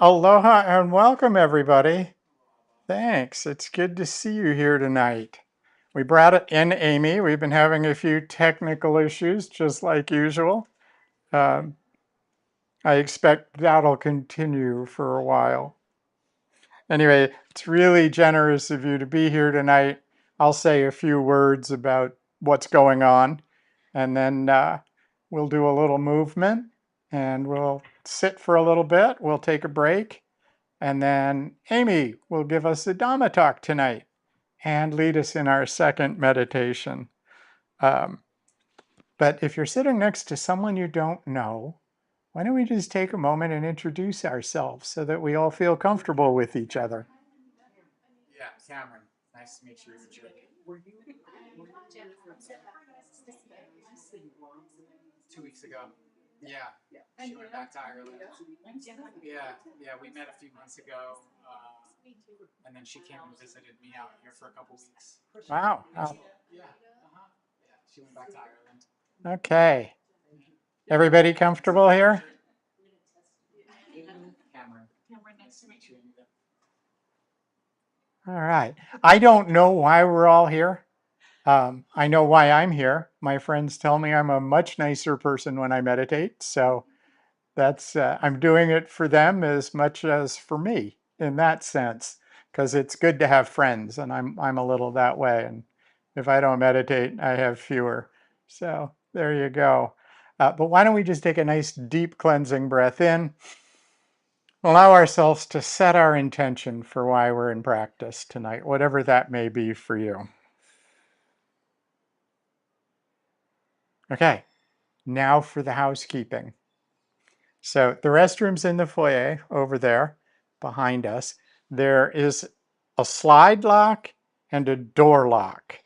Aloha and welcome, everybody. Thanks. It's good to see you here tonight. We brought it in Amy. We've been having a few technical issues, just like usual. Um, I expect that'll continue for a while. Anyway, it's really generous of you to be here tonight. I'll say a few words about what's going on, and then we'll do a little movement, and we'll sit for a little bit. We'll take a break. And then Amy will give us the Dhamma talk tonight and lead us in our second meditation. Um, but if you're sitting next to someone you don't know, why don't we just take a moment and introduce ourselves so that we all feel comfortable with each other? Yeah, Cameron. Nice to meet you. 2 weeks ago. Yeah, she went back to Ireland. Yeah, we met a few months ago, and then she came and visited me out here for a couple weeks. Wow. Yeah, yeah, she went back to Ireland. Okay. Everybody comfortable here? Cameron. Nice to meet you. All right. I don't know why we're all here. I know why I'm here. My friends tell me I'm a much nicer person when I meditate. So that's I'm doing it for them as much as for me in that sense, because it's good to have friends, and I'm a little that way. And if I don't meditate, I have fewer. So there you go. But why don't we just take a nice deep cleansing breath in, allow ourselves to set our intention for why we're in practice tonight, whatever that may be for you. Okay, now for the housekeeping. So the restroom's in the foyer over there behind us. There is a slide lock and a door lock.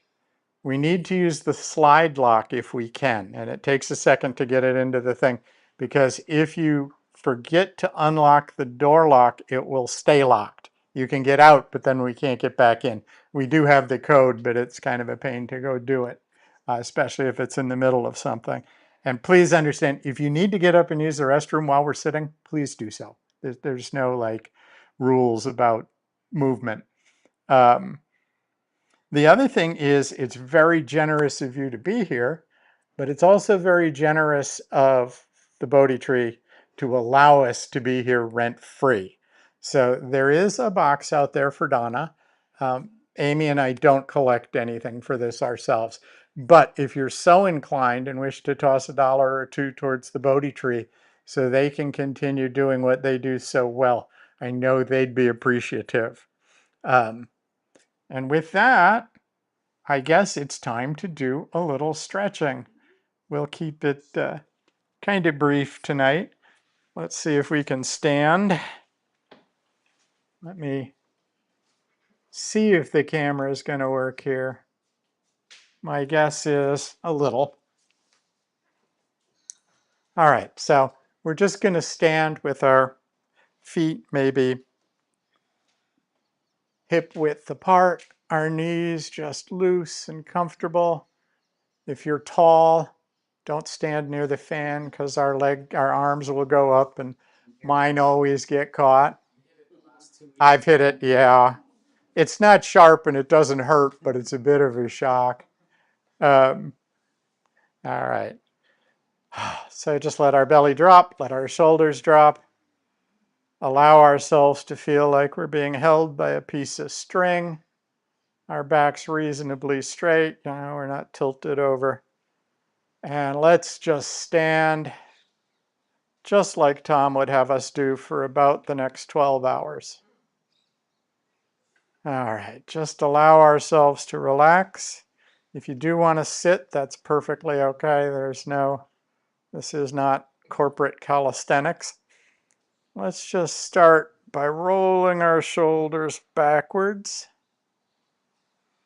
We need to use the slide lock if we can, and it takes a second to get it into the thing, because if you forget to unlock the door lock, it will stay locked. You can get out, but then we can't get back in. We do have the code, but it's kind of a pain to go do it, especially if it's in the middle of something. And please understand, if you need to get up and use the restroom while we're sitting, please do so. There's no like rules about movement. The other thing is, it's very generous of you to be here, but it's also very generous of the Bodhi tree to allow us to be here rent-free. So there is a box out there for Dana. Amy and I don't collect anything for this ourselves. But if you're so inclined and wish to toss $1 or $2 towards the Bodhi tree so they can continue doing what they do so well, I know they'd be appreciative. And with that, I guess it's time to do a little stretching. We'll keep it kind of brief tonight. Let's see if we can stand. Let me see if the camera is going to work here. My guess is a little. All right, so we're just going to stand with our feet maybe hip width apart, our knees just loose and comfortable. If you're tall, don't stand near the fan because our arms will go up, and mine always get caught. I've hit it, yeah. It's not sharp and it doesn't hurt, but it's a bit of a shock. All right. So just let our belly drop, let our shoulders drop. Allow ourselves to feel like we're being held by a piece of string. Our back's reasonably straight, we're not tilted over. And let's just stand just like Tom would have us do for about the next 12 hours. All right, just allow ourselves to relax. If you do want to sit, that's perfectly okay. This is not corporate calisthenics. Let's just start by rolling our shoulders backwards.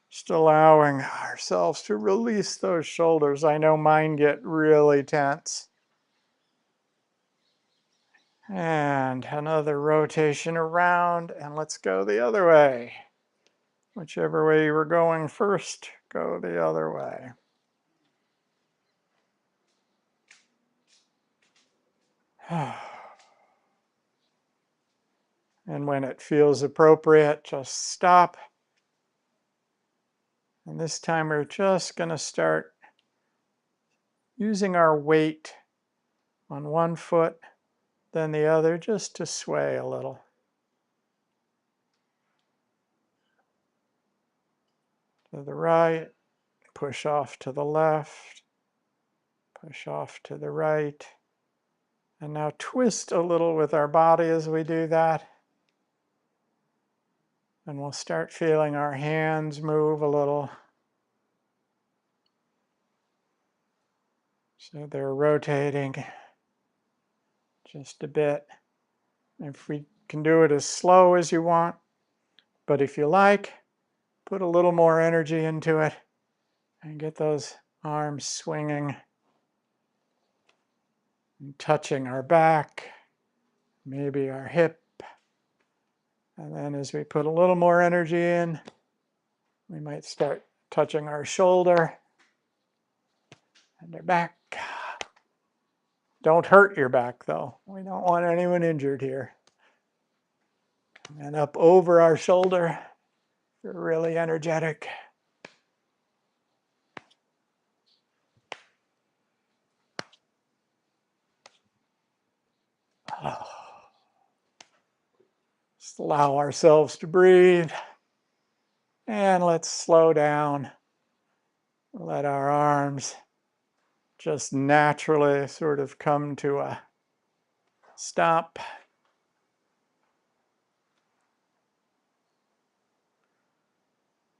Just allowing ourselves to release those shoulders. I know mine get really tense. And another rotation around, and let's go the other way. Whichever way you were going first, go the other way. And when it feels appropriate, just stop. And this time we're just going to start using our weight on one foot, then the other, just to sway a little. To the right, push off to the left, push off to the right. And now twist a little with our body as we do that. And we'll start feeling our hands move a little. So they're rotating just a bit. If we can do it as slow as you want, but if you like, put a little more energy into it and get those arms swinging and touching our back, maybe our hip. And then as we put a little more energy in, we might start touching our shoulder and our back. Don't hurt your back though. We don't want anyone injured here. And up over our shoulder, you're really energetic. Just allow ourselves to breathe. And let's slow down. Let our arms just naturally sort of come to a stop.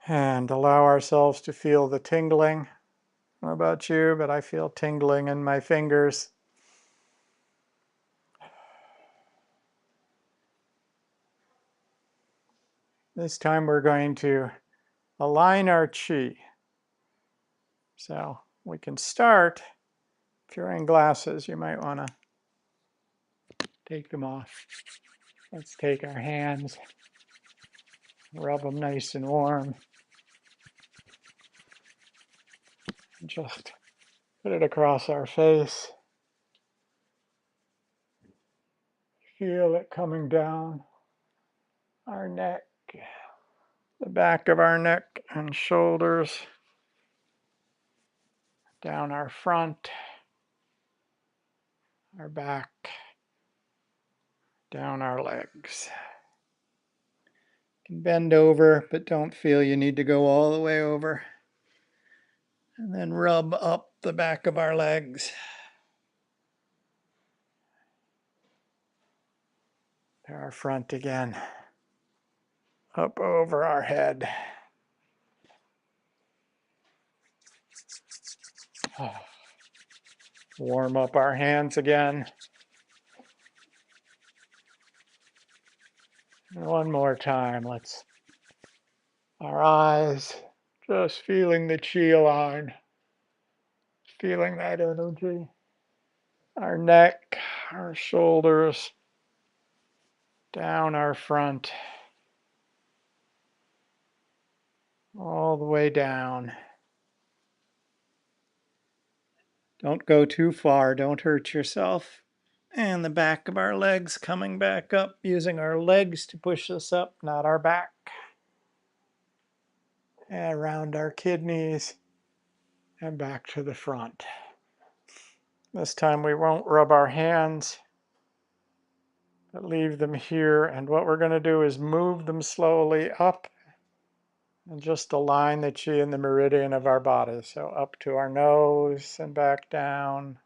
And allow ourselves to feel the tingling. I don't know about you, but I feel tingling in my fingers. This time we're going to align our chi. So we can start, if you're wearing glasses, you might want to take them off. Let's take our hands, rub them nice and warm. And just put it across our face. Feel it coming down our neck, the back of our neck and shoulders, down our front, our back, down our legs. You can bend over, but don't feel you need to go all the way over. And then rub up the back of our legs. To our front again. Up over our head. Warm up our hands again. And one more time, our eyes, just feeling the chi align. Feeling that energy. Our neck, our shoulders, down our front, all the way down. Don't go too far, don't hurt yourself. And the back of our legs coming back up, using our legs to push us up, not our back. And around our kidneys and back to the front. This time we won't rub our hands, but leave them here. And what we're going to do is move them slowly up and just align the chi in the meridian of our body. So up to our nose and back down.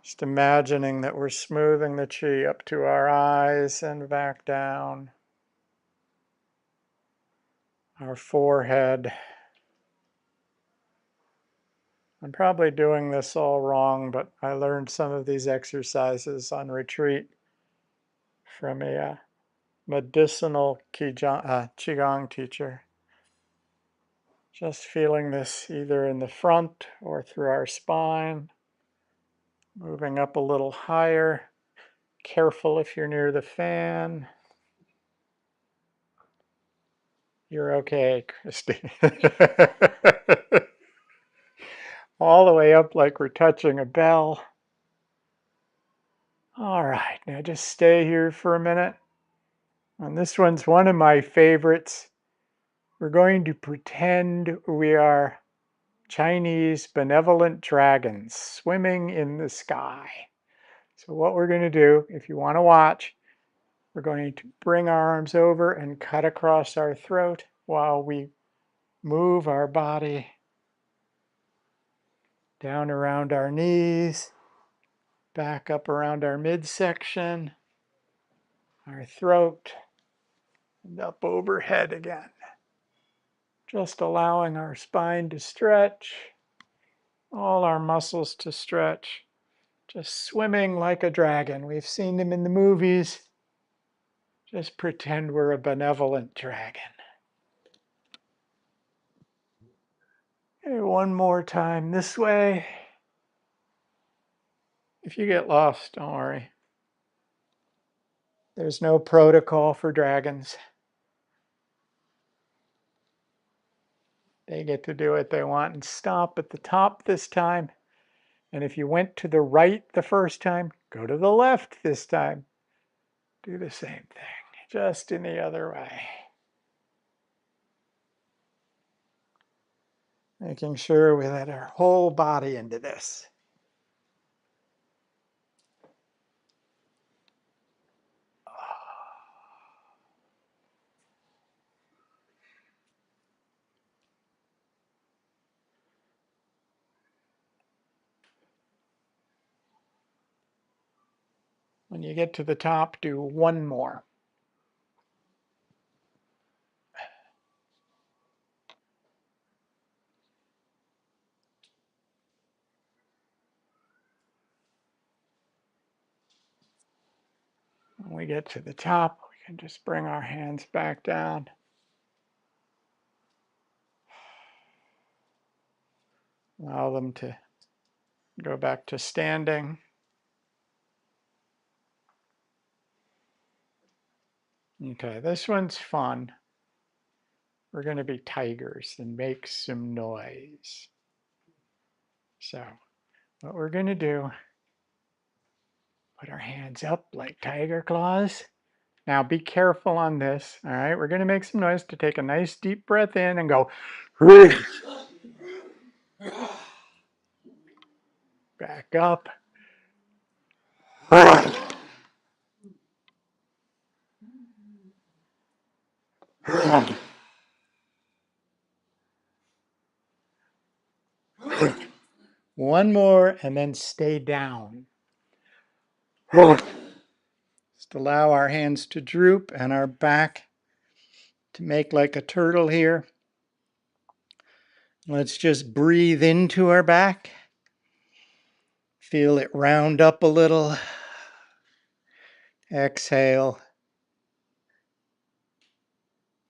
Just imagining that we're smoothing the chi up to our eyes and back down. Our forehead. I'm probably doing this all wrong, but I learned some of these exercises on retreat from a medicinal Qigong teacher. Just feeling this either in the front or through our spine. Moving up a little higher. Careful if you're near the fan. You're okay, Christy. All the way up like we're touching a bell. All right, now just stay here for a minute. And this one's one of my favorites. We're going to pretend we are Chinese benevolent dragons swimming in the sky. So what we're going to do, if you want to watch, we're going to bring our arms over and cut across our throat while we move our body down around our knees, back up around our midsection, our throat, and up overhead again. Just allowing our spine to stretch, all our muscles to stretch, just swimming like a dragon. We've seen them in the movies. Just pretend we're a benevolent dragon. Okay, one more time this way. If you get lost, don't worry. There's no protocol for dragons. They get to do what they want and stop at the top this time. And if you went to the right the first time, go to the left this time. Do the same thing, just in the other way. Making sure we let our whole body into this. When you get to the top, do one more. When we get to the top, we can just bring our hands back down. Allow them to go back to standing. Okay, this one's fun. We're going to be tigers and make some noise. So what we're going to do, put our hands up like tiger claws. Now be careful on this, all right? We're going to make some noise to take a nice deep breath in and go back up. One more and then stay down. Just allow our hands to droop and our back to make like a turtle here. Let's just breathe into our back. Feel it round up a little. Exhale.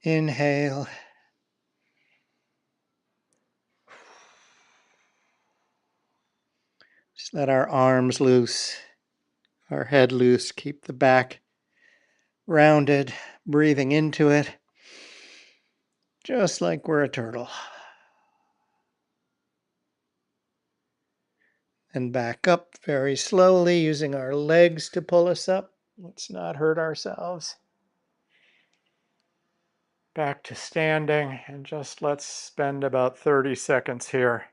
Inhale. Just let our arms loose, our head loose. Keep the back rounded, breathing into it, just like we're a turtle. And back up very slowly, using our legs to pull us up. Let's not hurt ourselves. Back to standing, and just let's spend about 30 seconds here.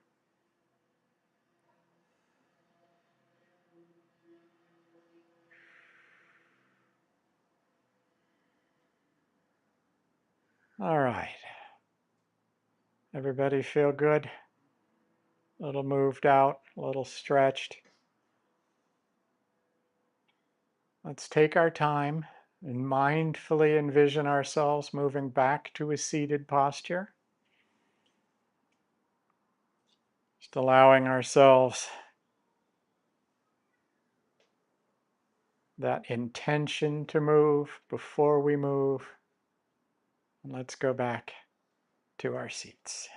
All right. Everybody feel good? A little moved out, a little stretched. Let's take our time and mindfully envision ourselves moving back to a seated posture. Just allowing ourselves that intention to move before we move. And let's go back to our seats.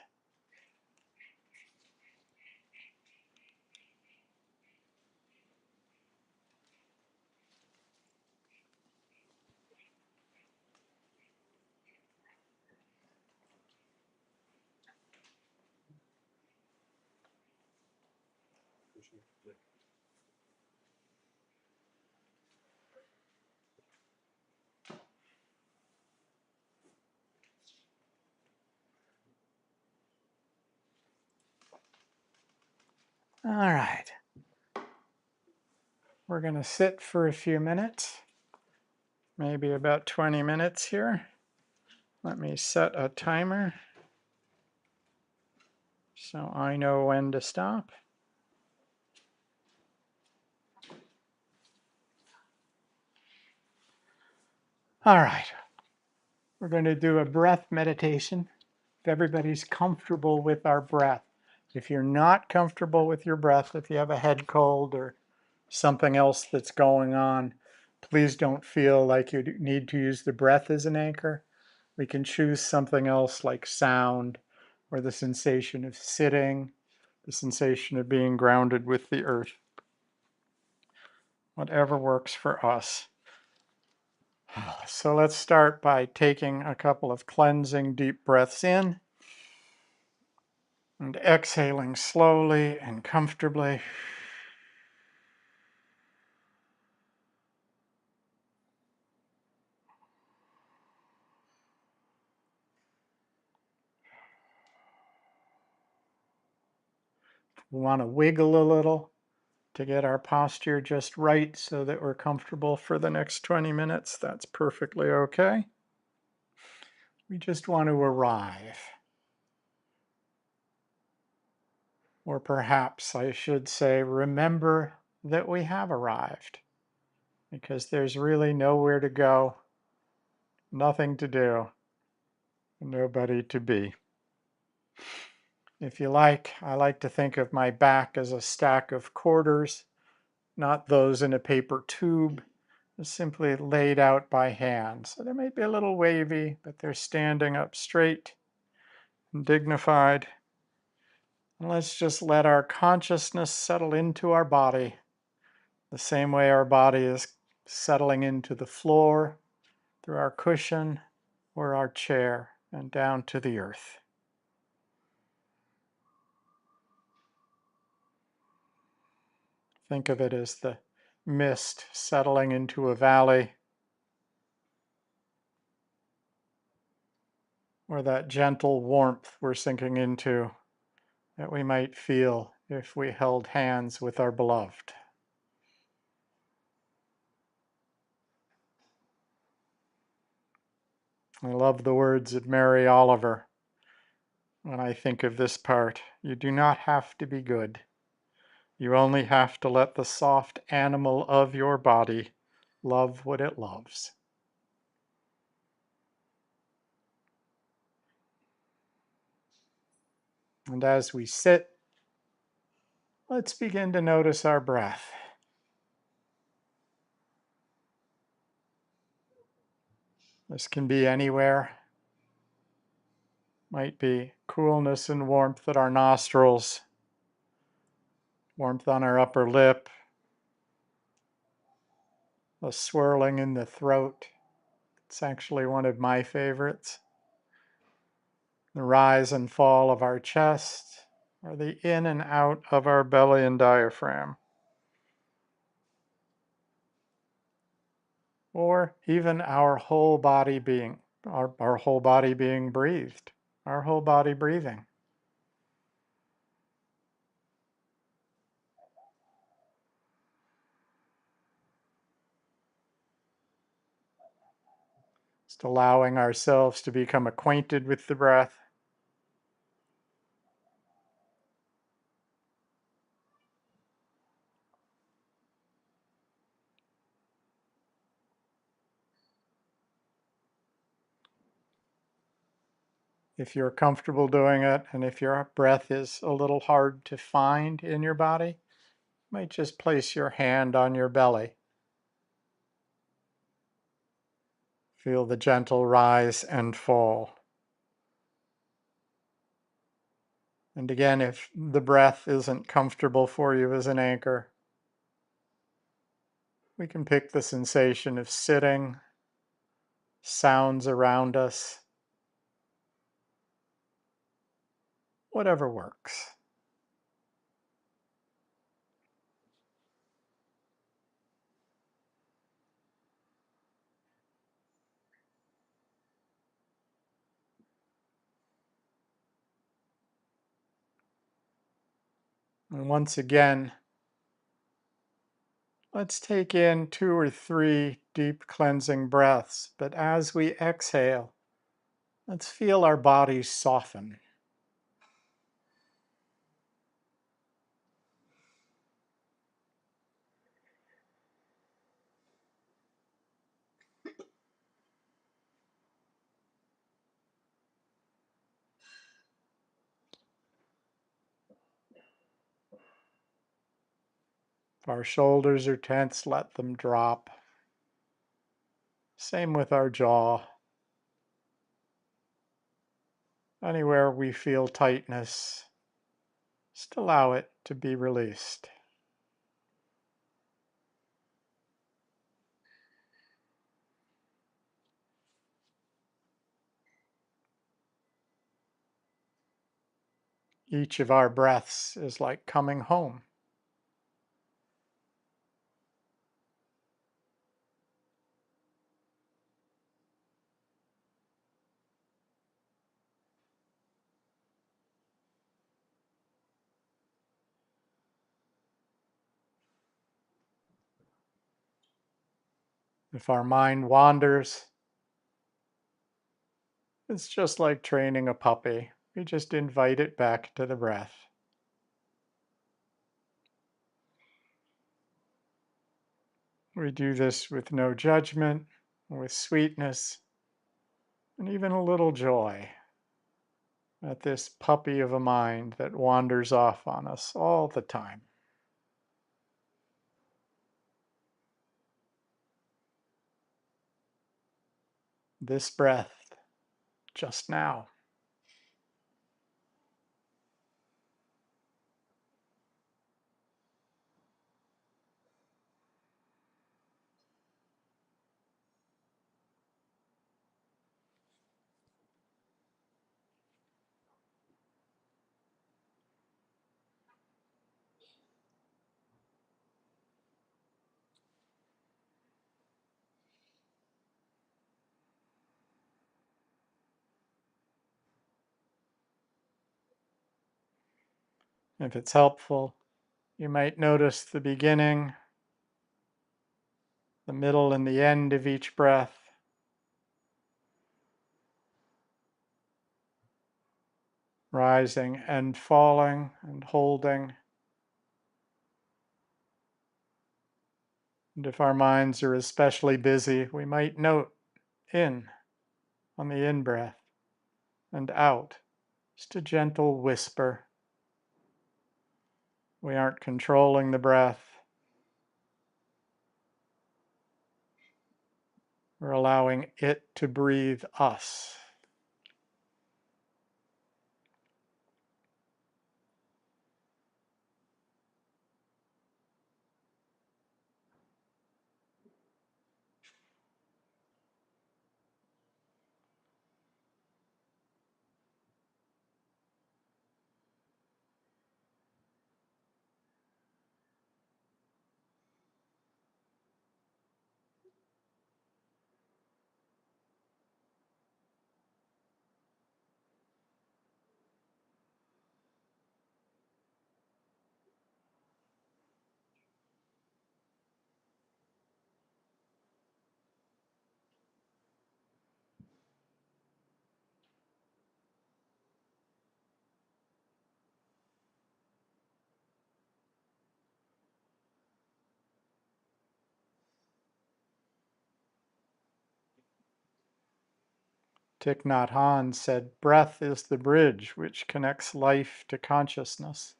All right. We're going to sit for a few minutes, maybe about 20 minutes here. Let me set a timer so I know when to stop. All right. We're going to do a breath meditation. If everybody's comfortable with our breath. If you're not comfortable with your breath, if you have a head cold or something else that's going on, please don't feel like you need to use the breath as an anchor. We can choose something else like sound or the sensation of sitting, the sensation of being grounded with the earth. Whatever works for us. So let's start by taking a couple of cleansing deep breaths in and exhaling slowly and comfortably. We want to wiggle a little to get our posture just right so that we're comfortable for the next 20 minutes. That's perfectly okay. We just want to arrive. Or perhaps I should say, remember that we have arrived, because there's really nowhere to go, nothing to do, nobody to be. If you like, I like to think of my back as a stack of quarters, not those in a paper tube, simply laid out by hand. So they may be a little wavy, but they're standing up straight and dignified. And let's just let our consciousness settle into our body the same way our body is settling into the floor, through our cushion or our chair, and down to the earth. Think of it as the mist settling into a valley, or that gentle warmth we're sinking into that we might feel if we held hands with our beloved. I love the words of Mary Oliver when I think of this part. You do not have to be good. You only have to let the soft animal of your body love what it loves. And as we sit, let's begin to notice our breath. This can be anywhere. Might be coolness and warmth at our nostrils, warmth on our upper lip, a swirling in the throat. It's actually one of my favorites. The rise and fall of our chest, or the in and out of our belly and diaphragm. Or even our whole body being, our whole body being breathed, our whole body breathing. Just allowing ourselves to become acquainted with the breath. If you're comfortable doing it, and if your breath is a little hard to find in your body, you might just place your hand on your belly. Feel the gentle rise and fall. And again, if the breath isn't comfortable for you as an anchor, we can pick the sensation of sitting, sounds around us, whatever works. And once again, let's take in 2 or 3 deep cleansing breaths, but as we exhale, let's feel our bodies soften. If our shoulders are tense, let them drop. Same with our jaw. Anywhere we feel tightness, just allow it to be released. Each of our breaths is like coming home. If our mind wanders, it's just like training a puppy. We just invite it back to the breath. We do this with no judgment, with sweetness, and even a little joy at this puppy of a mind that wanders off on us all the time. This breath, just now. If it's helpful, you might notice the beginning, the middle, and the end of each breath. Rising and falling and holding. And if our minds are especially busy, we might note in on the in breath and out, just a gentle whisper. We aren't controlling the breath. We're allowing it to breathe us. Thich Nhat Hanh said, "Breath is the bridge which connects life to consciousness."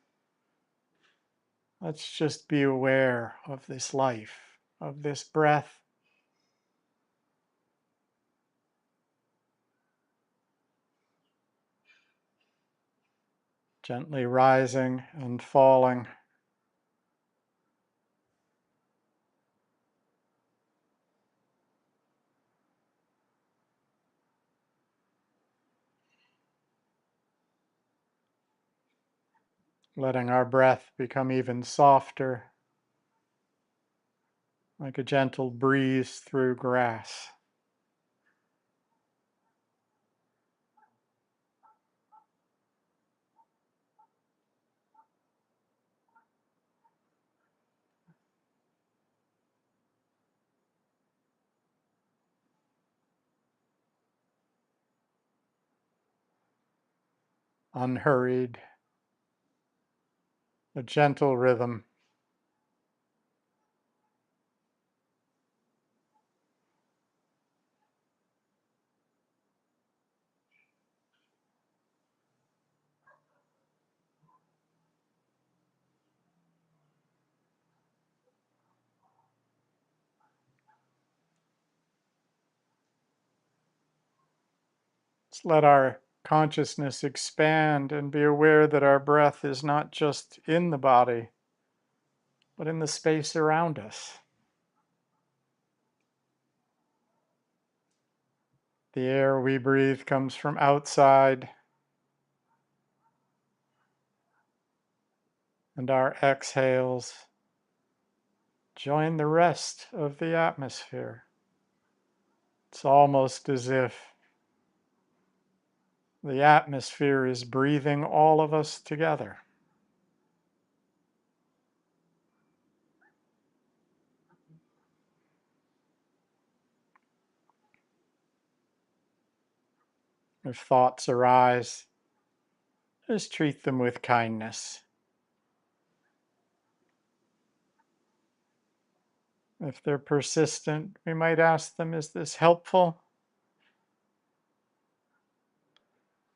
Let's just be aware of this life, of this breath, gently rising and falling. Letting our breath become even softer, like a gentle breeze through grass. unhurried, a gentle rhythm. Let's let our consciousness expand and be aware that our breath is not just in the body, but in the space around us. The air we breathe comes from outside, and our exhales join the rest of the atmosphere. It's almost as if the atmosphere is breathing all of us together. If thoughts arise, just treat them with kindness. If they're persistent, we might ask them, is this helpful?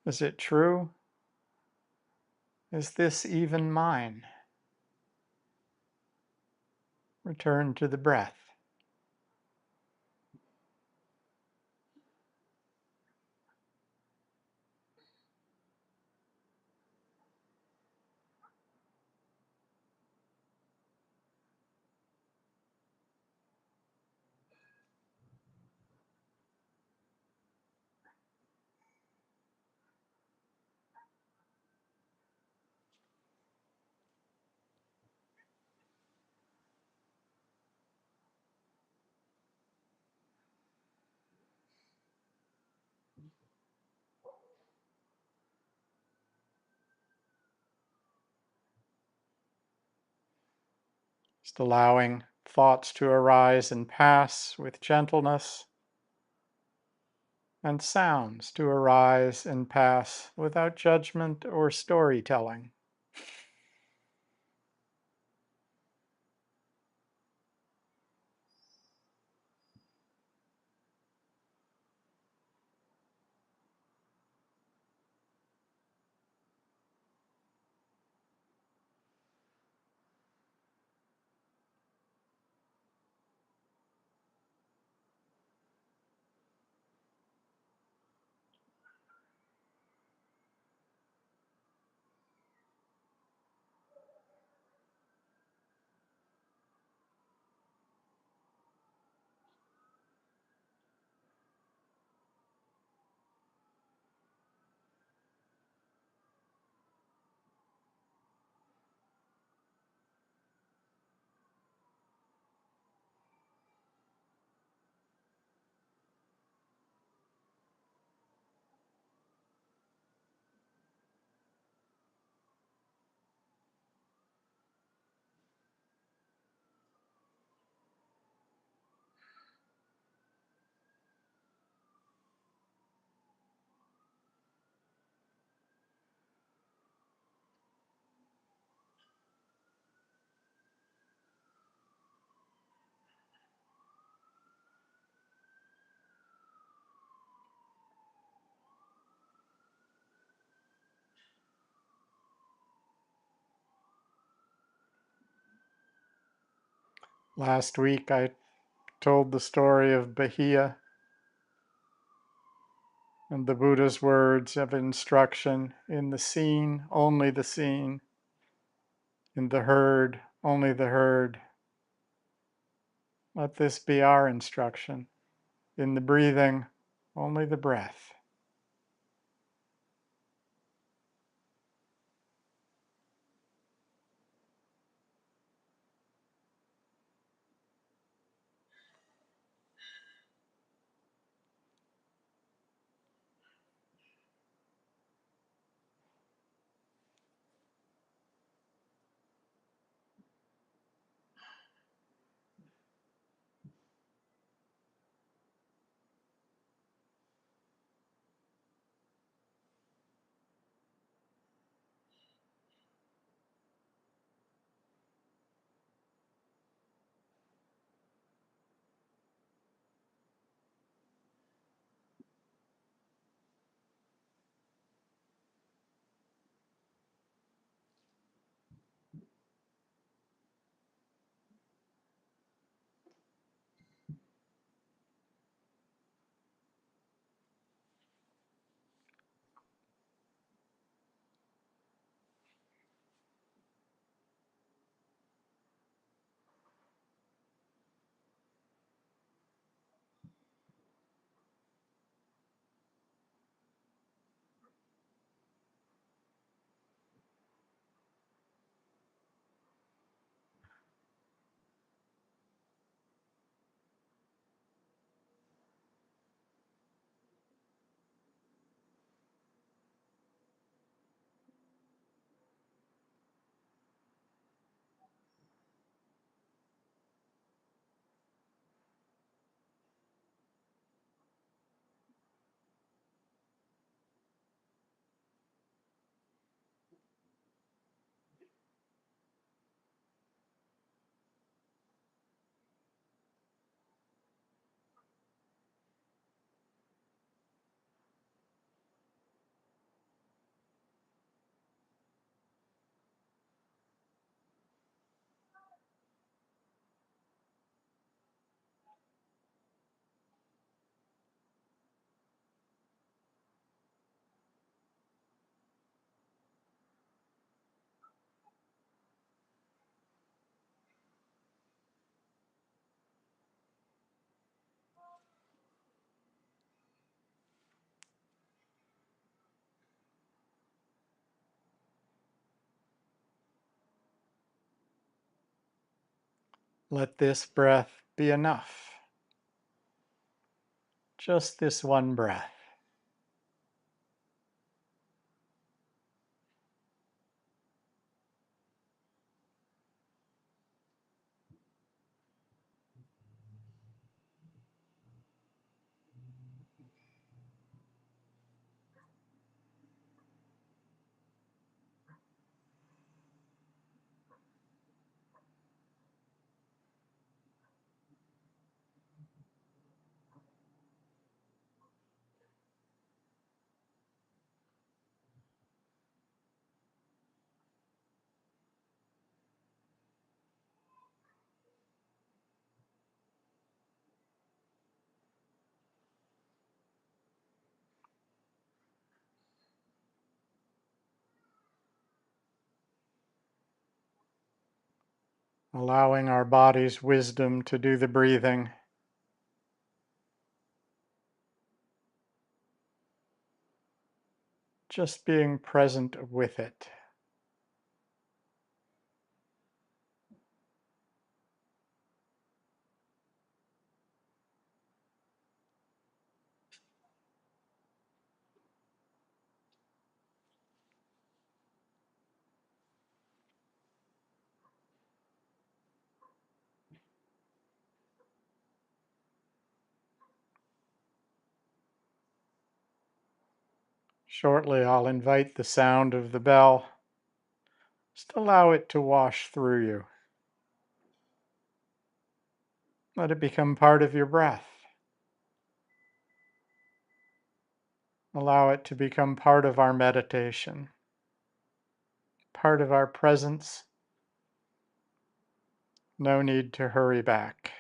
Is it true? Is this even mine? Return to the breath. Just allowing thoughts to arise and pass with gentleness, and sounds to arise and pass without judgment or storytelling. Last week I told the story of Bahia and the Buddha's words of instruction: in the seen, only the seen; in the heard, only the heard. Let this be our instruction. In the breathing, only the breath. Let this breath be enough. Just this one breath. Allowing our body's wisdom to do the breathing. Just being present with it. Shortly, I'll invite the sound of the bell. Just allow it to wash through you. Let it become part of your breath. Allow it to become part of our meditation, part of our presence. No need to hurry back.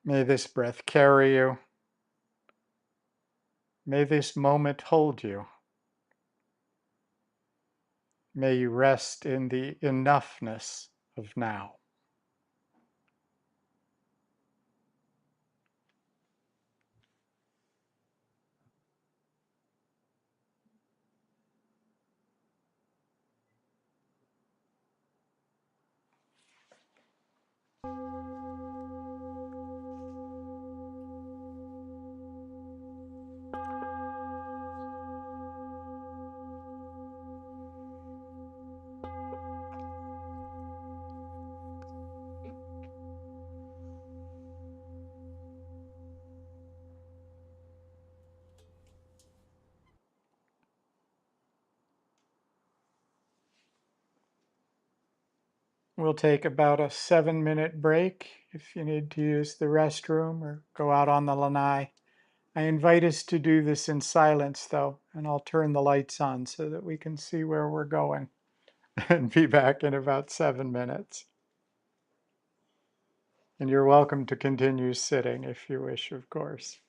May this breath carry you. May this moment hold you. May you rest in the enoughness of now. We'll take about a 7-minute break if you need to use the restroom or go out on the lanai. I invite us to do this in silence though, and I'll turn the lights on so that we can see where we're going and be back in about 7 minutes. And you're welcome to continue sitting if you wish, of course.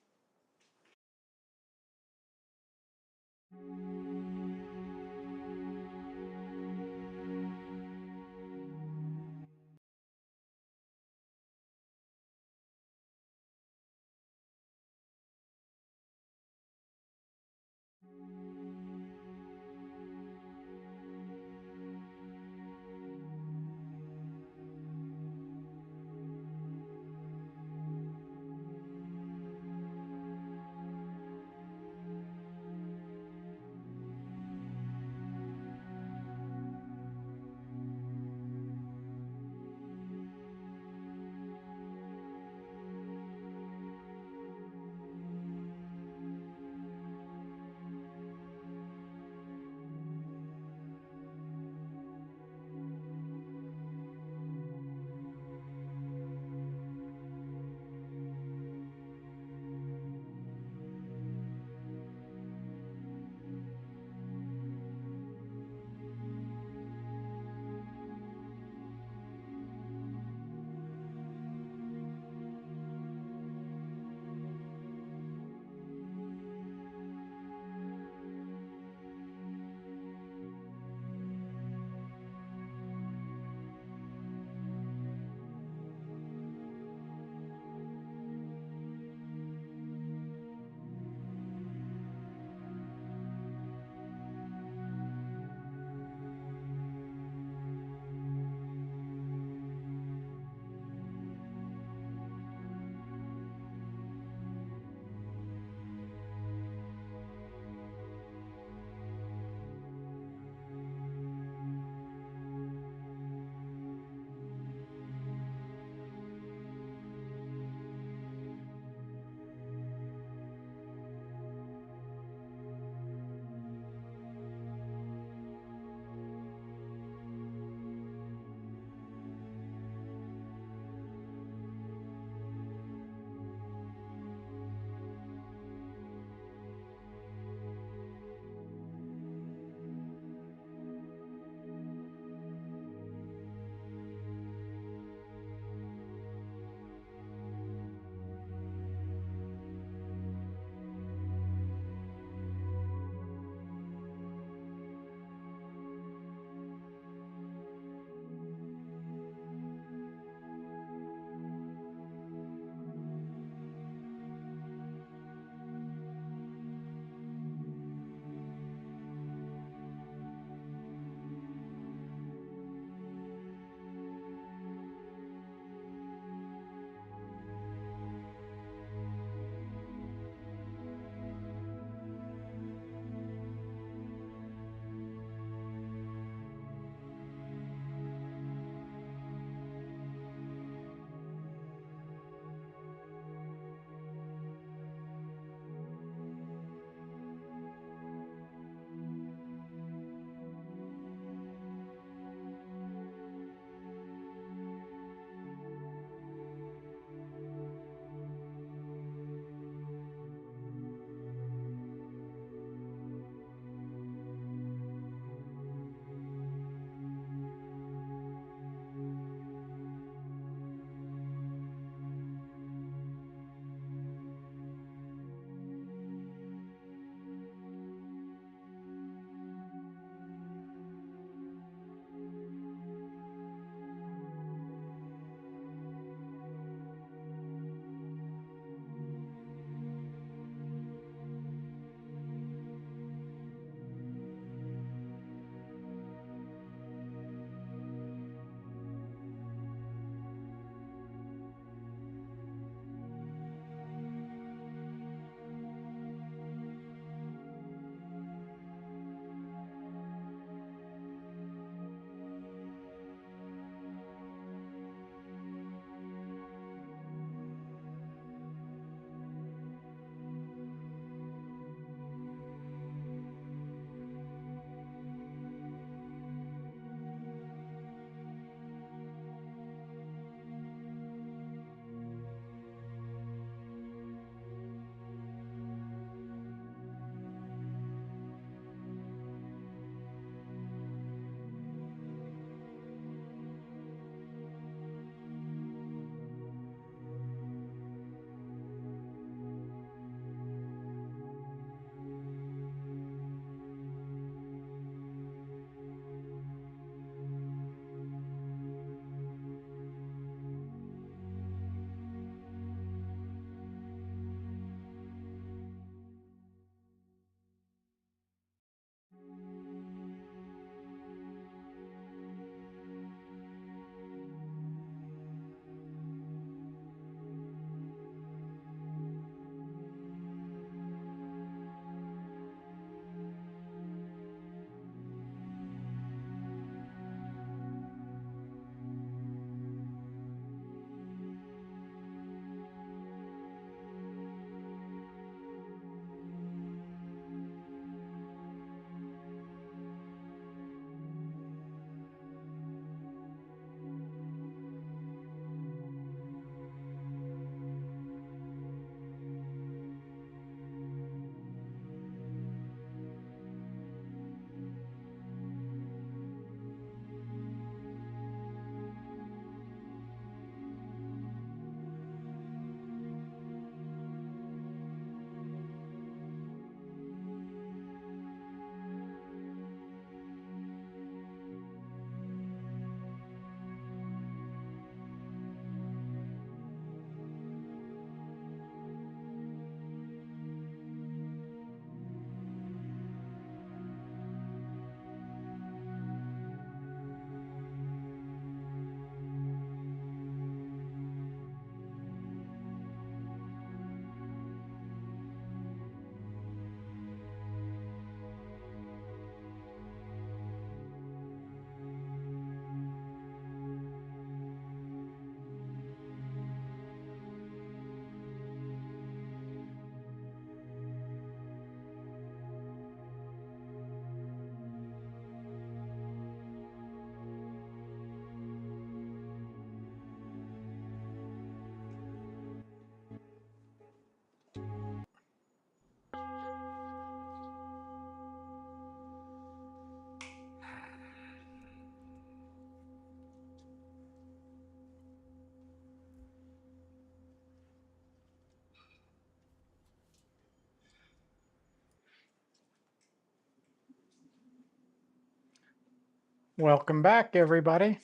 Welcome back, everybody.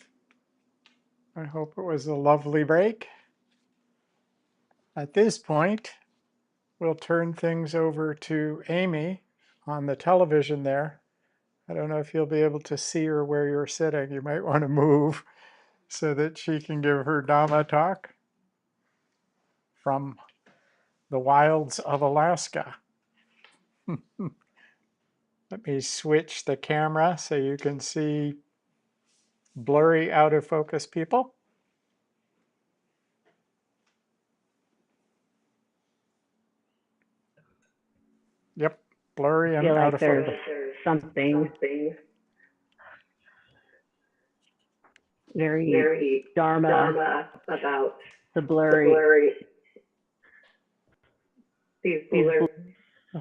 I hope it was a lovely break. At this point, we'll turn things over to Amy on the television there. I don't know if you'll be able to see her where you're sitting. You might want to move so that she can give her Dhamma talk from the wilds of Alaska. Let me switch the camera so you can see blurry, out of focus people. Yep, blurry I and feel out like of there's focus. something very very Dharma Dharma about the the blurry. blurry. These These blurs.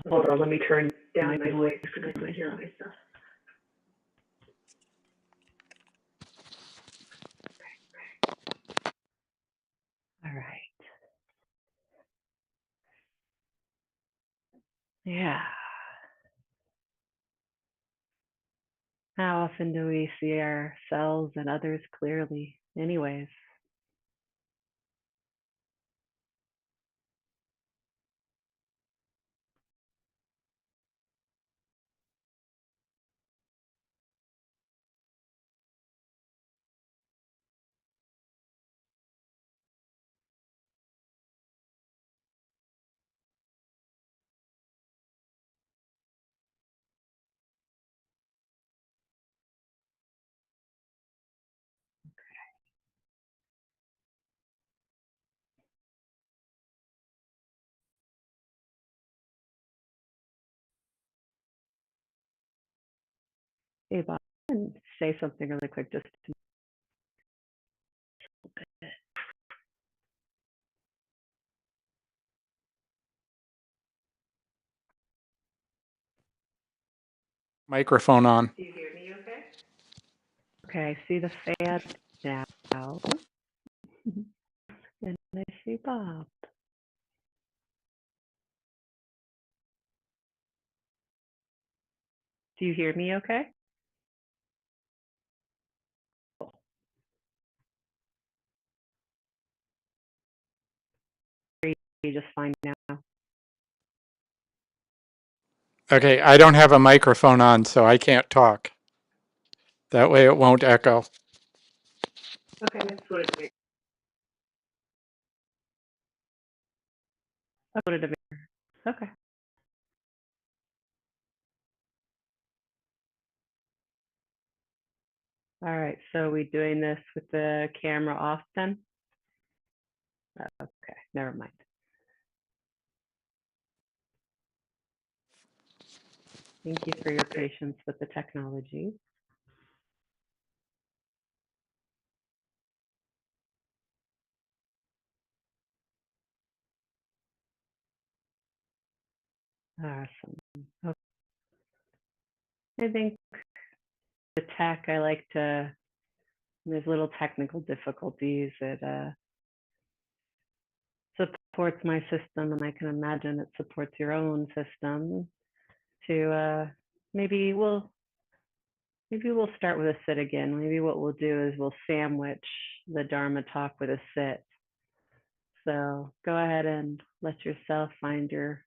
hold on, let me turn down my my voice voice because I can hear myself. All right. Yeah. How often do we see ourselves and others clearly, anyways? Hey, Bob, and say something really quick just to Microphone on. Do you hear me okay? okay, I see the fan now. And I see Bob. Do you hear me okay? You just fine now. Okay, I don't have a microphone on, so I can't talk. That way it won't echo. Okay, that's what it makes. Okay. All right, so we doing this with the camera off then? Okay, never mind. Thank you for your patience with the technology. Awesome. Okay. I think the tech, I like to, there's little technical difficulties. It supports my system, and I can imagine it supports your own system. To maybe we'll start with a sit again. Maybe what we'll do is we'll sandwich the Dharma talk with a sit. So go ahead and let yourself find your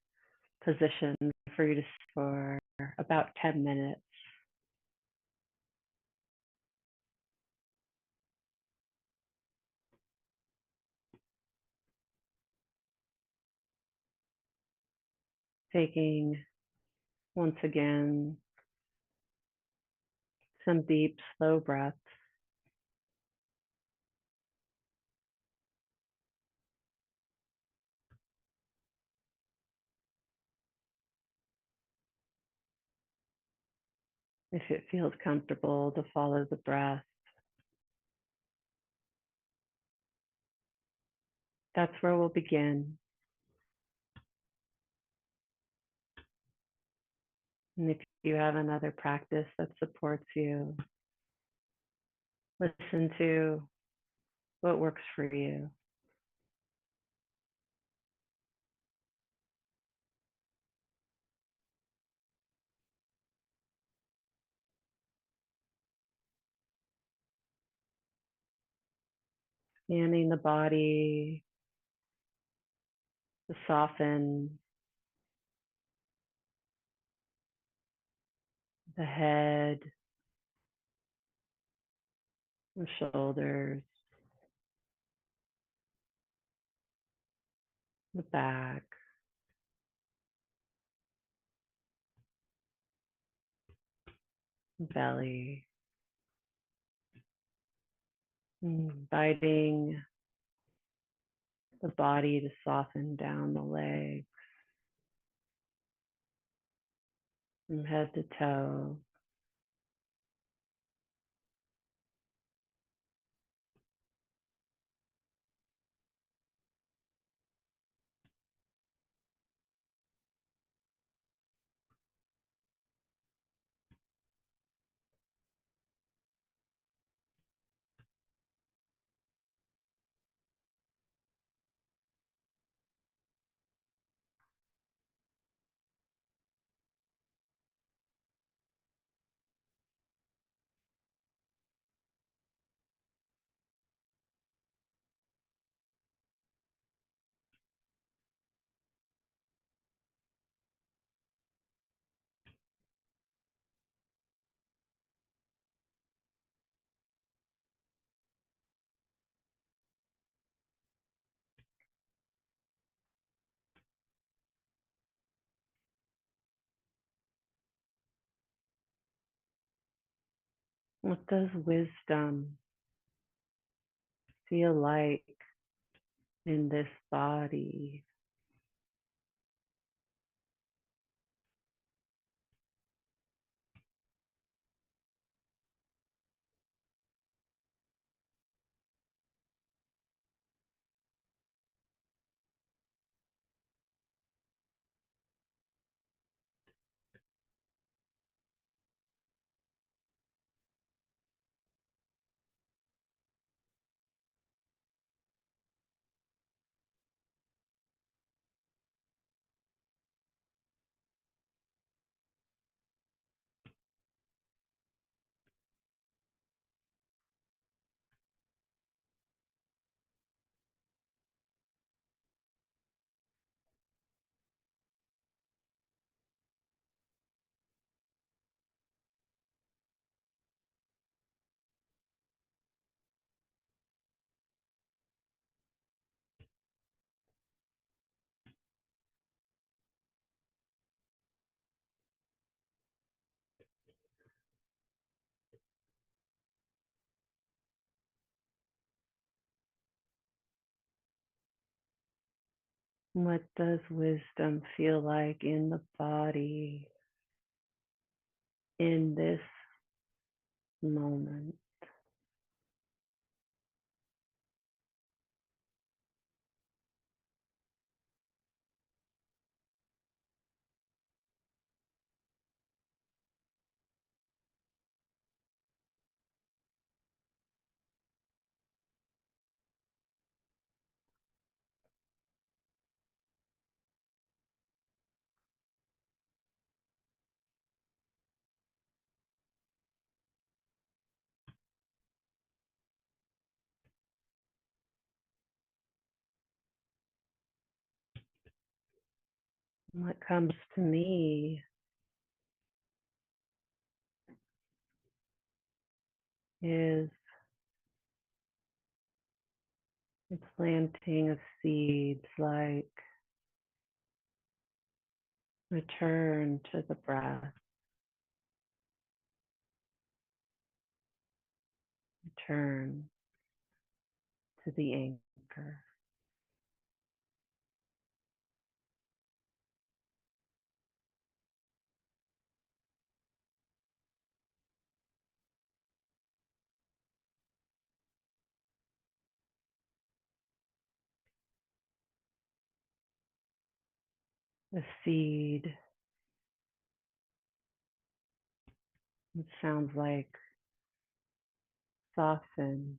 position for you to for about 10 minutes. Taking once again some deep, slow breaths. If it feels comfortable to follow the breath, that's where we'll begin. And if you have another practice that supports you, listen to what works for you. Scanning the body to soften the head, the shoulders, the back, the belly, inviting the body to soften down the legs from head to toe. What does wisdom feel like in this body? What does wisdom feel like in the body in this moment? What comes to me is the planting of seeds like return to the breath, return to the anchor. The seed, it sounds like soften,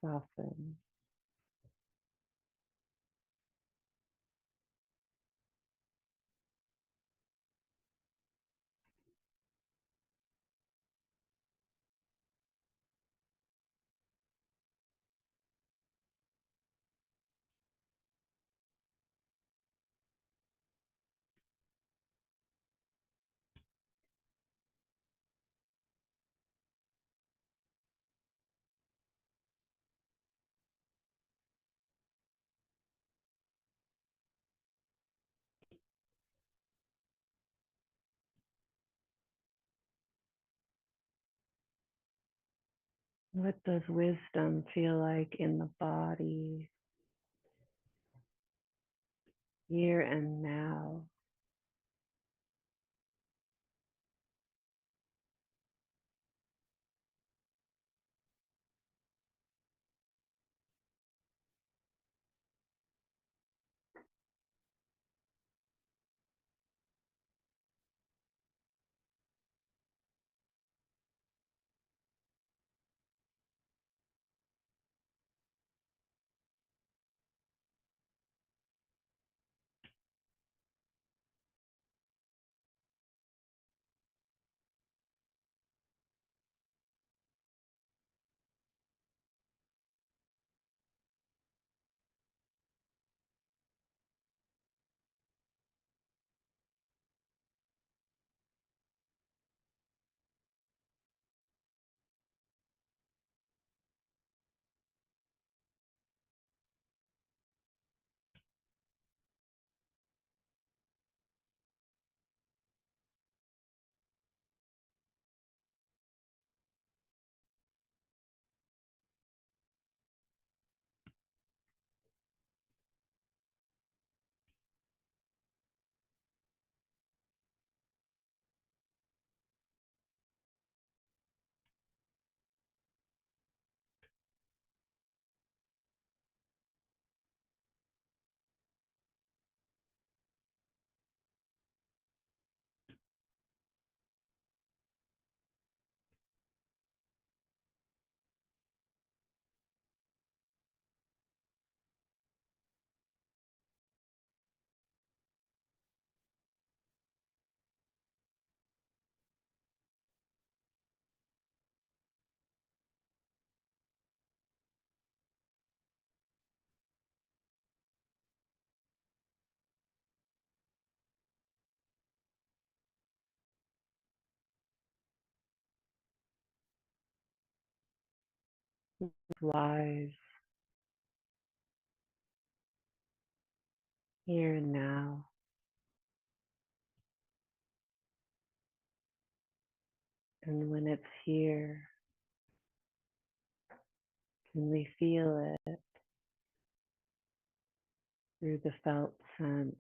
soften. What does wisdom feel like in the body, here and now? Lies, here and now. And when it's here, can we feel it through the felt sense?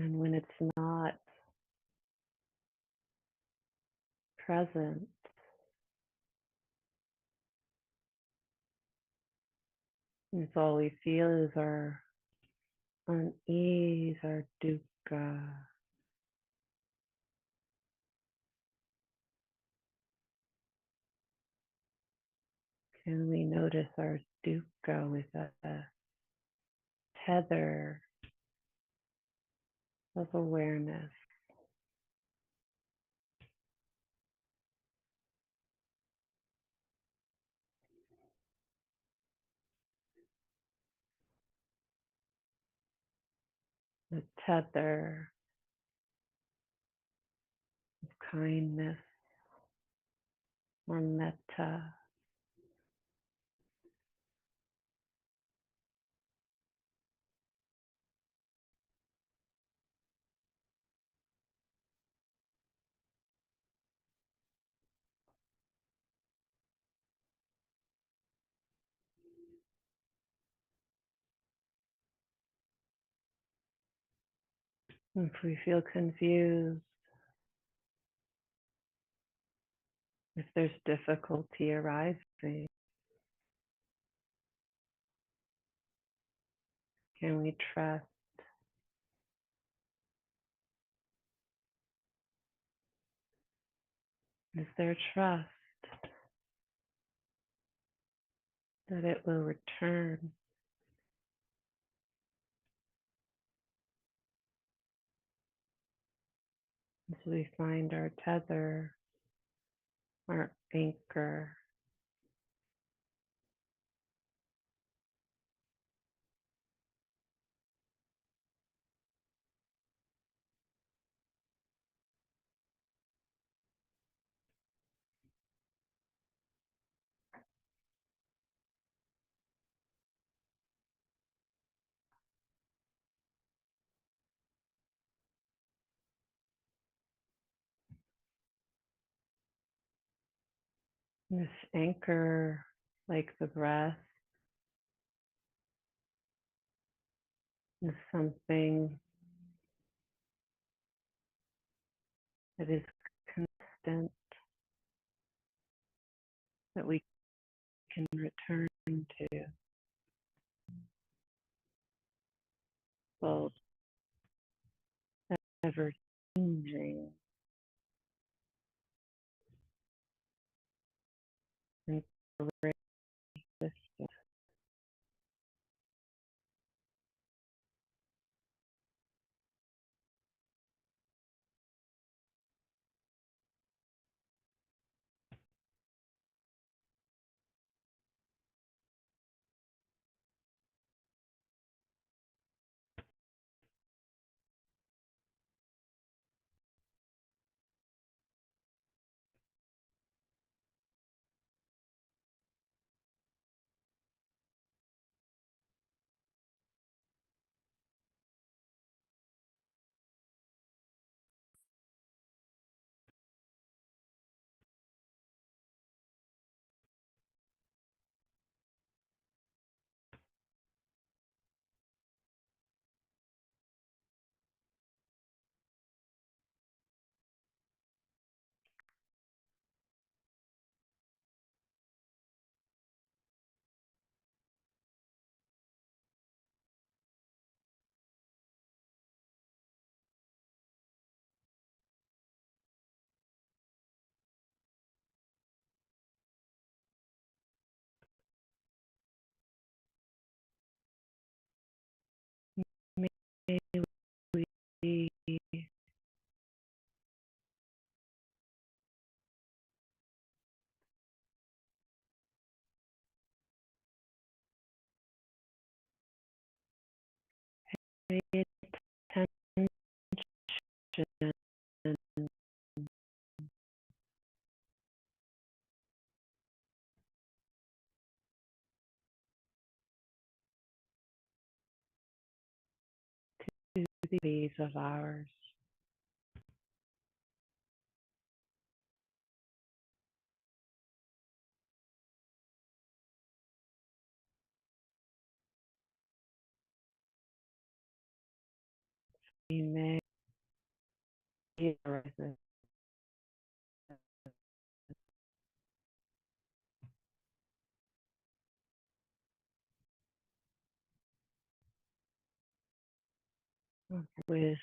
And when it's not present, if all we feel is our unease, our dukkha, can we notice our dukkha with a tether of awareness? A tether of kindness or metta. If we feel confused, if there's difficulty arising, can we trust? Is there trust that it will return as we find our tether, our anchor? This anchor, like the breath, is something that is constant, that we can return to, both ever changing and persistent. May we pay attention to the bodies of ours. We may rise of wisdom.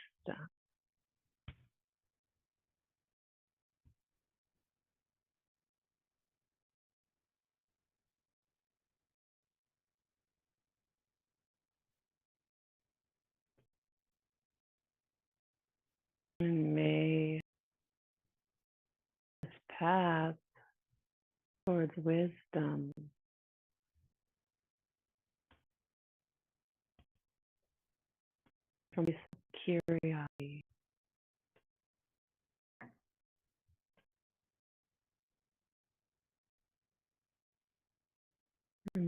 And may this path towards wisdom from this curiosity and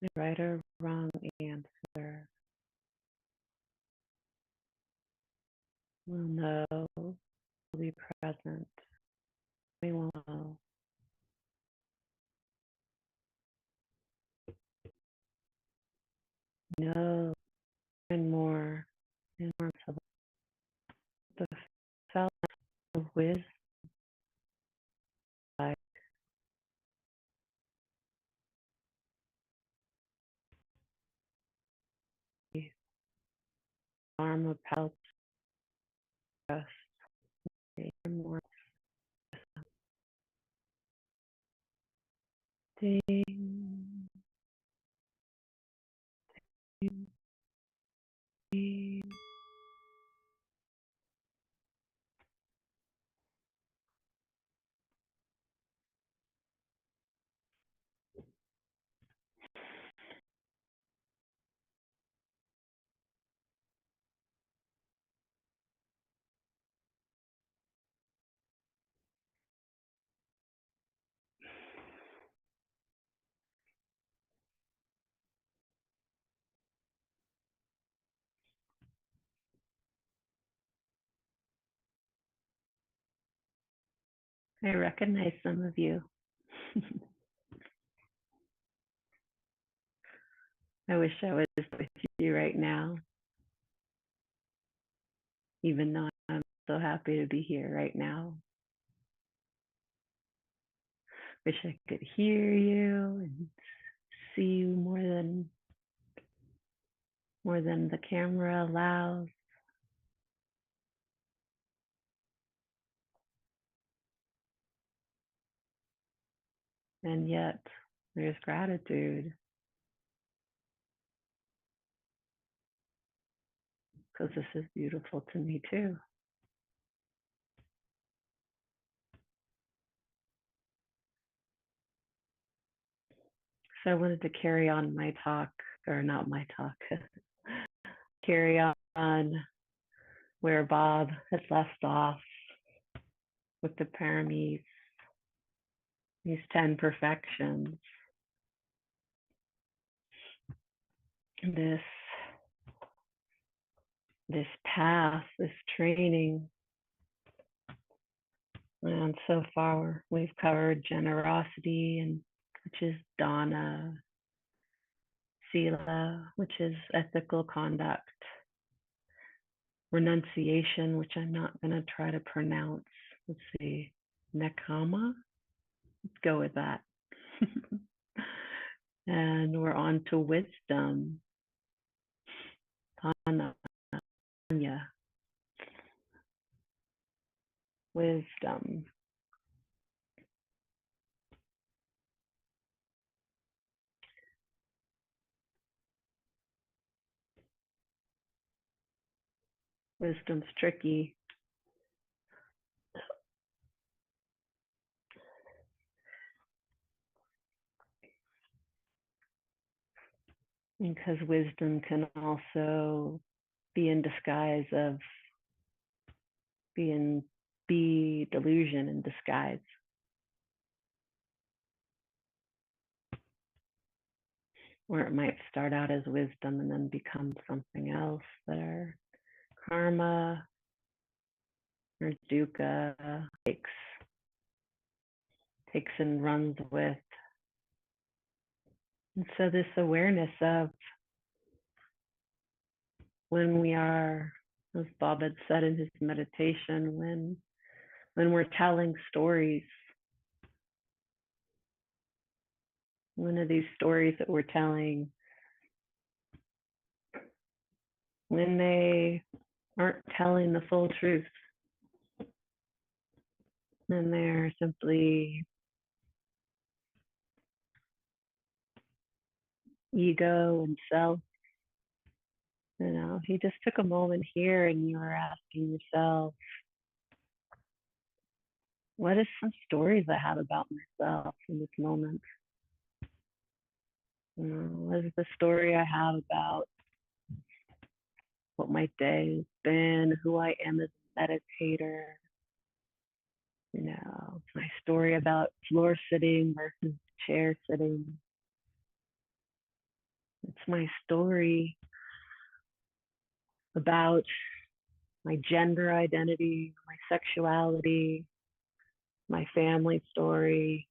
the right or wrong answer will know, will be present. We will know and more of the self of wisdom, like the arm of help us more ding, ding, ding. I recognize some of you. I wish I was with you right now, even though I'm so happy to be here right now. Wish I could hear you and see you more than the camera allows. And yet there's gratitude because this is beautiful to me too. So I wanted to carry on my talk, or not my talk, carry on where Bob had left off with the paramis, these 10 perfections. This path, this training. And so far we've covered generosity, and which is dana, sila, which is ethical conduct, renunciation, which I'm not going to try to pronounce. Let's see, nekama. Let's go with that. And we're on to wisdom, Tanya, wisdom. Wisdom's tricky because wisdom can also be in disguise of be delusion in disguise. Or it might start out as wisdom and then become something else that our karma or dukkha takes and runs with. And so this awareness of when we are, as Bob had said in his meditation, when we're telling stories, one of these stories that we're telling, when they aren't telling the full truth, and they're simply ego and self. You know, he just took a moment here and you are asking yourself, what is some stories I have about myself in this moment? You know, what is the story I have about what my day has been, who I am as a meditator? You know, my story about floor sitting versus chair sitting. It's my story about my gender identity, my sexuality, my family story.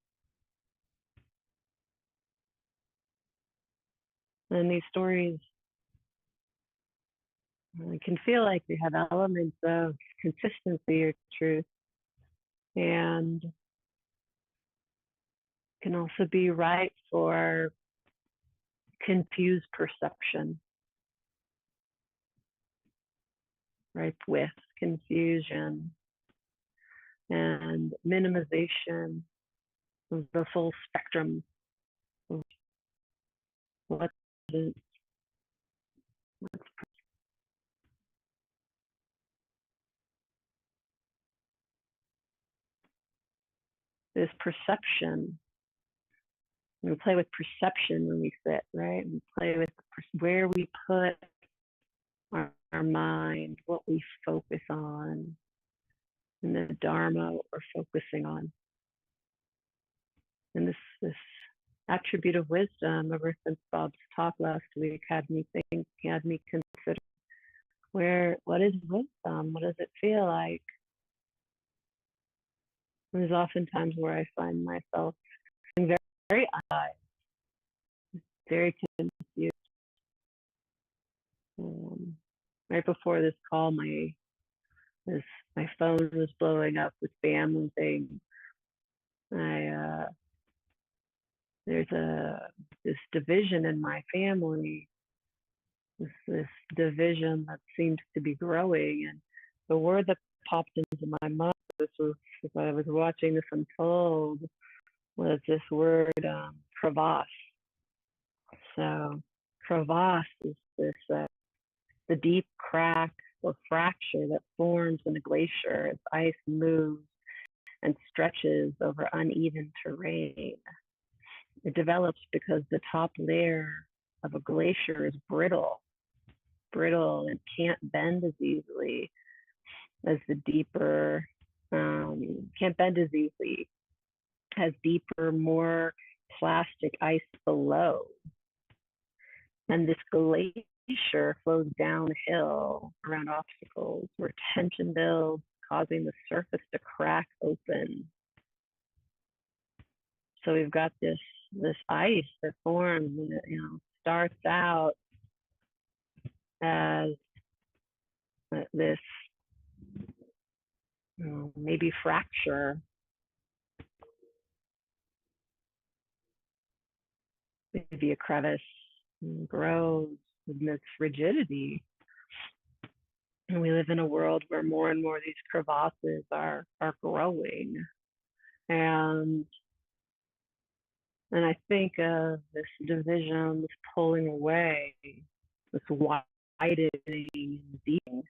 And these stories can feel like they have elements of consistency or truth, and can also be ripe for confused perception, ripe with confusion and minimization of the full spectrum of what is. This perception. We play with perception when we sit, right? We play with where we put our mind, what we focus on, and the Dharma, what we're focusing on. And this attribute of wisdom, ever since Bob's talk last week, had me consider what is wisdom? What does it feel like? There's often times where I find myself very, very very confused. Right before this call, my phone was blowing up with family things. There's this division in my family, this division that seems to be growing, and the word that popped into my mind, this was as I was watching this unfold, was this word crevasse. So crevasse is this the deep crack or fracture that forms in a glacier as ice moves and stretches over uneven terrain. It develops because the top layer of a glacier is brittle and can't bend as easily as the deeper, can't bend as easily, has deeper, more plastic ice below. And this glacier flows downhill around obstacles where tension builds, causing the surface to crack open. So we've got this ice that forms, and it starts out as this maybe fracture, maybe a crevice, and grows in this rigidity. And we live in a world where more and more these crevasses are growing. And I think of this division, this pulling away, this widening and deepening.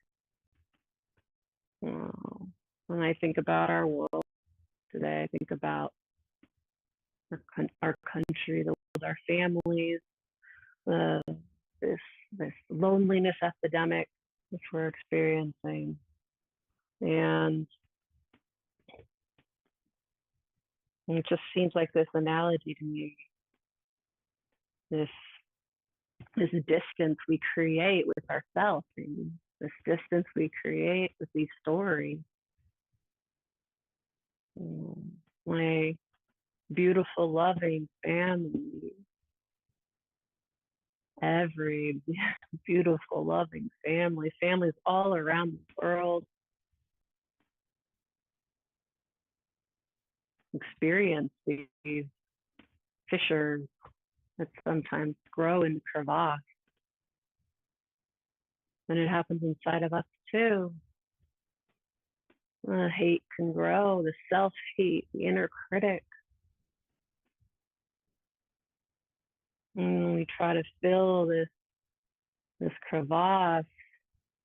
When I think about our world today, I think about our country, the world, our families, this loneliness epidemic which we're experiencing. And it just seems like this analogy to me, this distance we create with ourselves, and this distance we create with these stories. My beautiful, loving family, every beautiful, loving families all around the world experience these fissures that sometimes grow in the crevasse. And it happens inside of us too. Hate can grow, the self-hate, the inner critic. And we try to fill this crevasse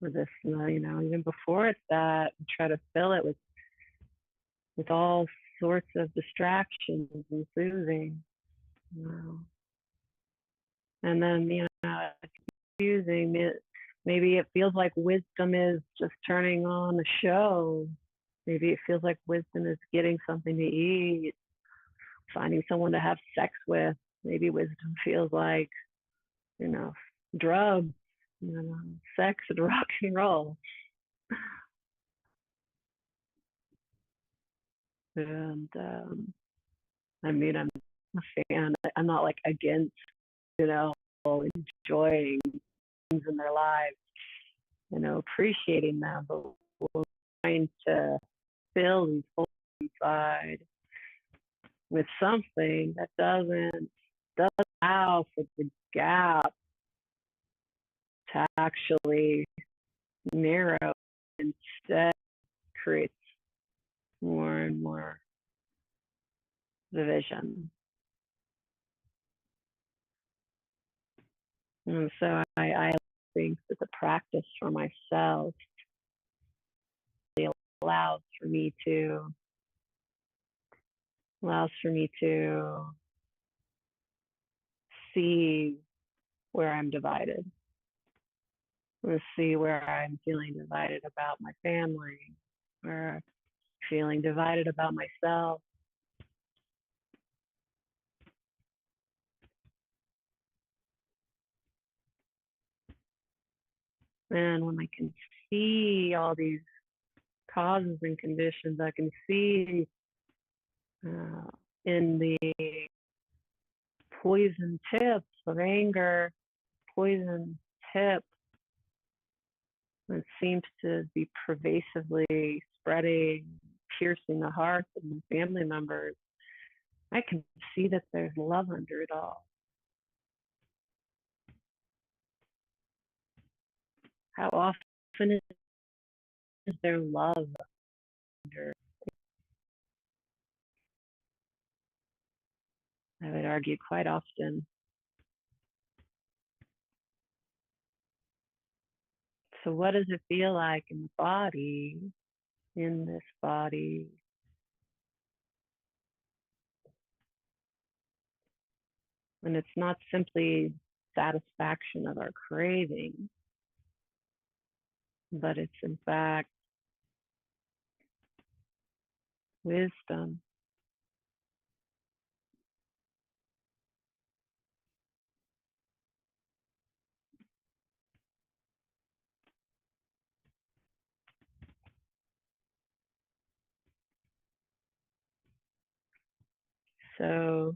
with this, even before it's that, we try to fill it with all sorts of distractions and soothing. And then, it's confusing. Maybe it feels like wisdom is just turning on a show. Maybe it feels like wisdom is getting something to eat, finding someone to have sex with. Maybe wisdom feels like, drugs, sex and rock and roll. And I'm a fan. I'm not like against, enjoying things in their lives, appreciating them, but we're trying to fill these holes inside with something that doesn't allow for the gap to actually narrow, instead creates more and more division. And so I think that the practice for myself allows for me to see where I'm divided. Let's see where I'm feeling divided about my family, where I'm feeling divided about myself. And when I can see all these causes and conditions, I can see in the poison tips of anger, poison tip that seems to be pervasively spreading, piercing the hearts of my family members. I can see that there's love under it all. How often is there love under? I would argue quite often. So what does it feel like in the body, in this body? And it's not simply satisfaction of our craving, but it's in fact wisdom. So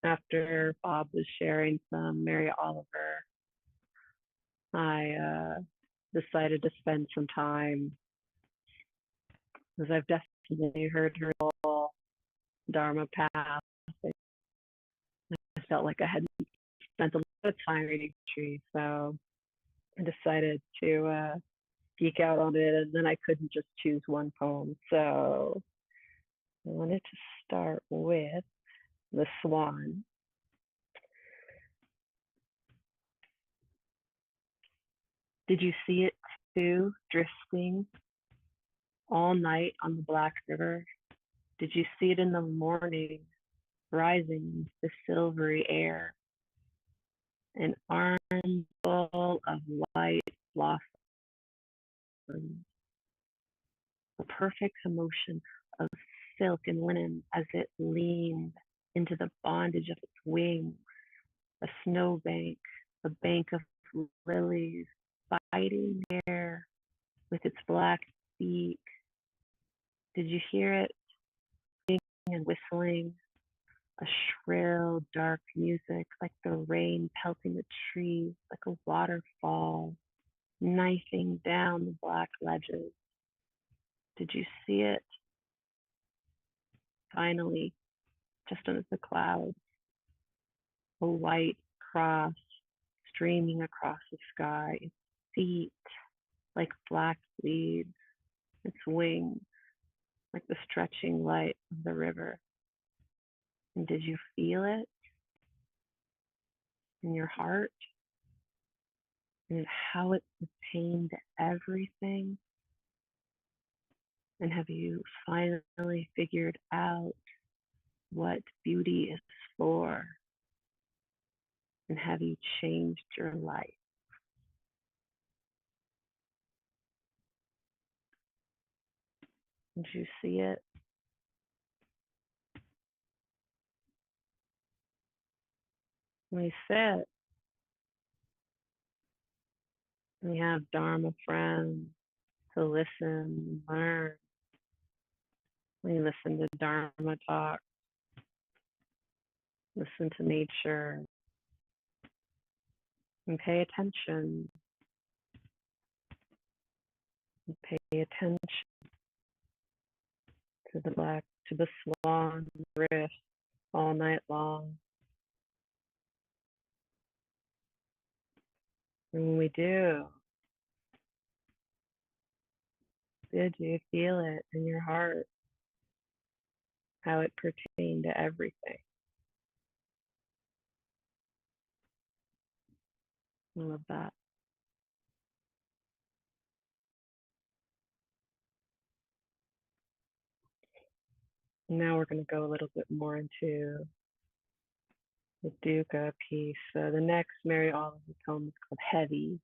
after Bob was sharing some Mary Oliver, I decided to spend some time, because I've definitely heard her whole Dharma path. I felt like I hadn't spent a lot of time reading Tree, so I decided to geek out on it, and then I couldn't just choose one poem. So I wanted to start with The Swan. Did you see it too, drifting all night on the Black River? Did you see it in the morning, rising in the silvery air? An armful of white blossoms, a perfect commotion of silk and linen as it leaned into the bondage of its wings, a snowbank, a bank of lilies, biting air with its black beak. Did you hear it singing and whistling? A shrill, dark music like the rain pelting the trees, like a waterfall, knifing down the black ledges. Did you see it? Finally, just under the clouds, a white cross streaming across the sky, its feet like black leaves, its wings like the stretching light of the river. And did you feel it in your heart? And how it pertained to everything? And have you finally figured out what beauty is for? And have you changed your life? Did you see it? We sit, we have Dharma friends to listen, learn. We listen to Dharma talk, listen to nature, and pay attention. And pay attention to the swan drift all night long. And when we do, did you feel it in your heart? How it pertained to everything. I love that. Now we're going to go a little bit more into the dukkha piece. So the next Mary Oliver poem is called Heavy.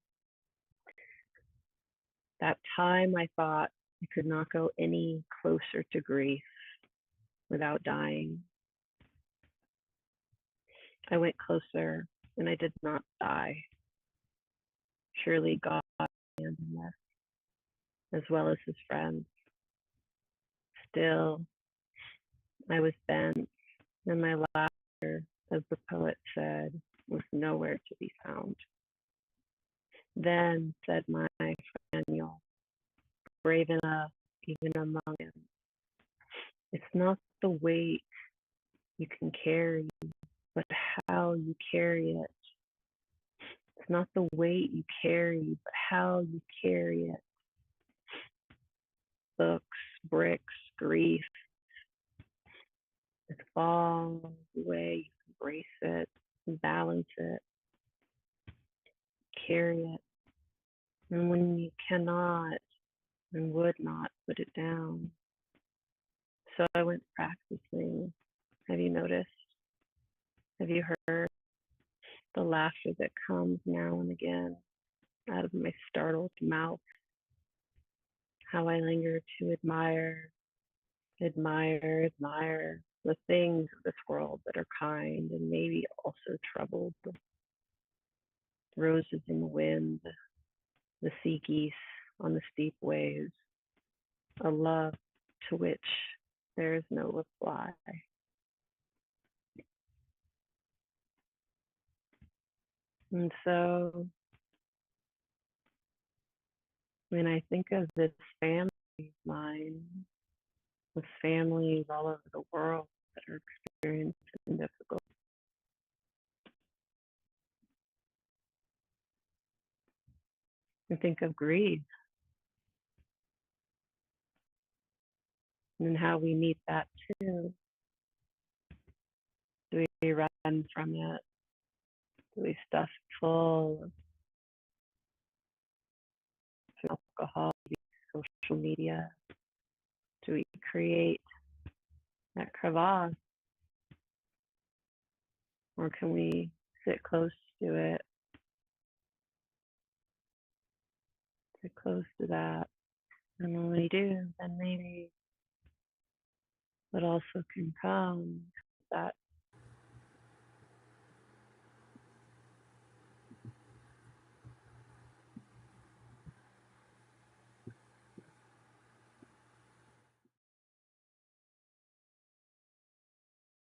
That time I thought I could not go any closer to grief without dying. I went closer and I did not die. Surely God abandoned us, as well as his friends. Still, I was bent, and my laughter, as the poet said, was nowhere to be found. Then said my friend Daniel, brave enough even among him, it's not the weight you can carry, but how you carry it. It's not the weight you carry, but how you carry it. Books, bricks, grief. It falls away, you embrace it, balance it, carry it. And when you cannot and would not put it down. So I went practicing. Have you noticed? Have you heard the laughter that comes now and again out of my startled mouth? How I linger to admire the things of this world that are kind and maybe also troubled. The roses in the wind, the sea geese on the steep waves, a love to which there is no reply. And so when I think of this family of mine, with families all over the world that are experiencing difficult, I think of grief and how we meet that too. Do we run from it? Do we stuff it full of alcohol, social media? Do we create that crevasse? Or can we sit close to it, sit close to that? And when we do, then maybe what also can come, that